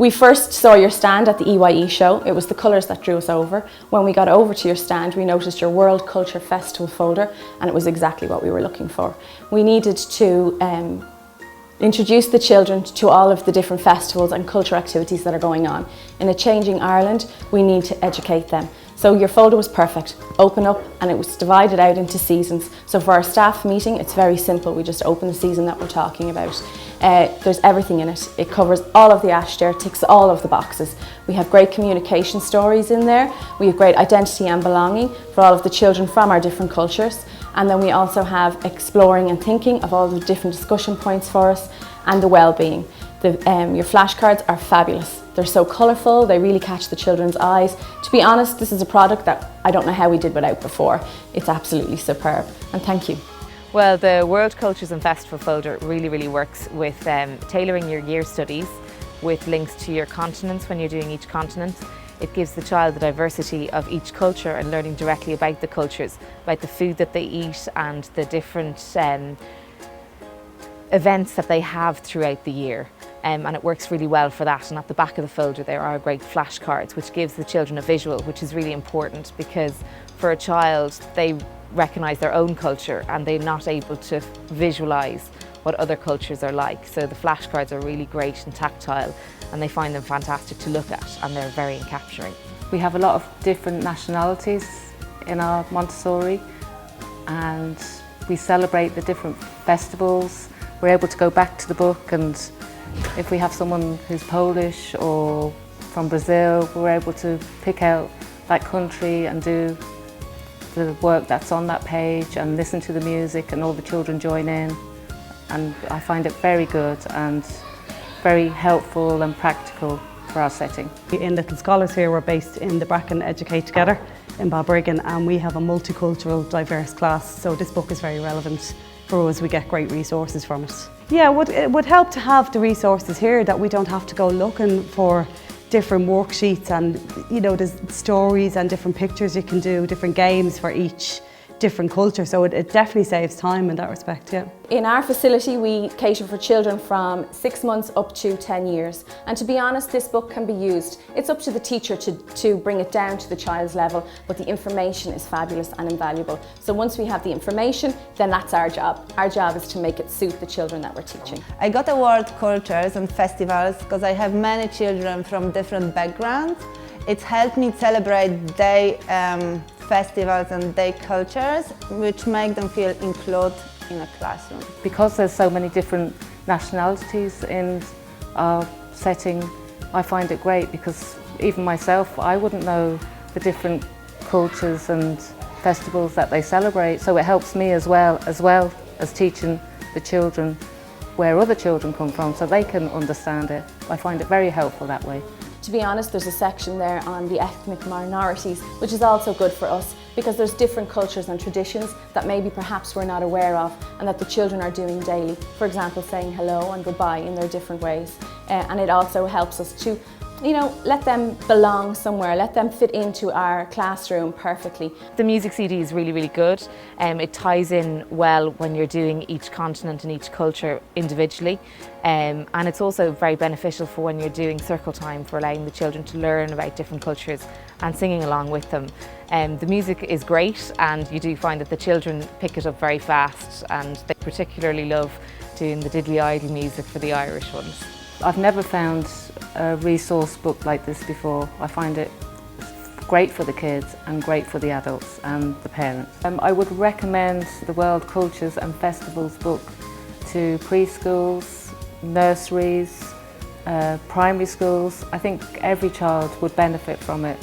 We first saw your stand at the EYE show. It was the colours that drew us over. When we got over to your stand, we noticed your World Culture Festival folder, and it was exactly what we were looking for. We needed to introduce the children to all of the different festivals and cultural activities that are going on. In a changing Ireland, we need to educate them. So your folder was perfect. Open up, and it was divided out into seasons. So for our staff meeting, it's very simple. We just open the season that we're talking about. There's everything in it. It covers all of the Ashdare, ticks all of the boxes. We have great communication stories in there. We have great identity and belonging for all of the children from our different cultures. And then we also have exploring and thinking of all the different discussion points for us, and the well-being. Your flashcards are fabulous. They're so colourful, they really catch the children's eyes. To be honest, this is a product that I don't know how we did without before. It's absolutely superb, and thank you. Well, the World Cultures and Festival folder really works with tailoring your year studies with links to your continents when you're doing each continent. It gives the child the diversity of each culture and learning directly about the cultures, about the food that they eat and the different events that they have throughout the year. And it works really well for that. And at the back of the folder there are great flashcards which gives the children a visual, which is really important because for a child they recognise their own culture and they're not able to visualise what other cultures are like. So the flashcards are really great and tactile, and they find them fantastic to look at, and they're very encapturing. We have a lot of different nationalities in our Montessori, and we celebrate the different festivals. We're able to go back to the book, and if we have someone who's Polish or from Brazil, we're able to pick out that country and do the work that's on that page and listen to the music, and all the children join in. And I find it very good and very helpful and practical for our setting. In Little Scholars here, we're based in the Bracken Educate Together in Balbriggan, and we have a multicultural, diverse class, so this book is very relevant for us. We get great resources from it. Yeah, it would help to have the resources here, that we don't have to go looking for different worksheets, and there's stories and different pictures you can do, different games for each different culture, so it definitely saves time in that respect, yeah. In our facility we cater for children from 6 months up to 10 years, and to be honest, this book can be used. It's up to the teacher to bring it down to the child's level, but the information is fabulous and invaluable. So once we have the information, then that's our job. Our job is to make it suit the children that we're teaching. I got the word cultures and festivals because I have many children from different backgrounds. It's helped me celebrate their festivals and their cultures, which make them feel included in a classroom. Because there's so many different nationalities in our setting, I find it great because even myself, I wouldn't know the different cultures and festivals that they celebrate. So it helps me as well as teaching the children where other children come from so they can understand it. I find it very helpful that way. To be honest, there's a section there on the ethnic minorities, which is also good for us because there's different cultures and traditions that maybe perhaps we're not aware of and that the children are doing daily. For example, saying hello and goodbye in their different ways. And it also helps us to let them belong somewhere, let them fit into our classroom perfectly. The music CD is really good. It ties in well when you're doing each continent and each culture individually. And it's also very beneficial for when you're doing circle time, for allowing the children to learn about different cultures and singing along with them. The music is great, and you do find that the children pick it up very fast, and they particularly love doing the Diddly Idle music for the Irish ones. I've never found a resource book like this before. I find it great for the kids and great for the adults and the parents. I would recommend the World Cultures and Festivals book to preschools, nurseries, primary schools. I think every child would benefit from it.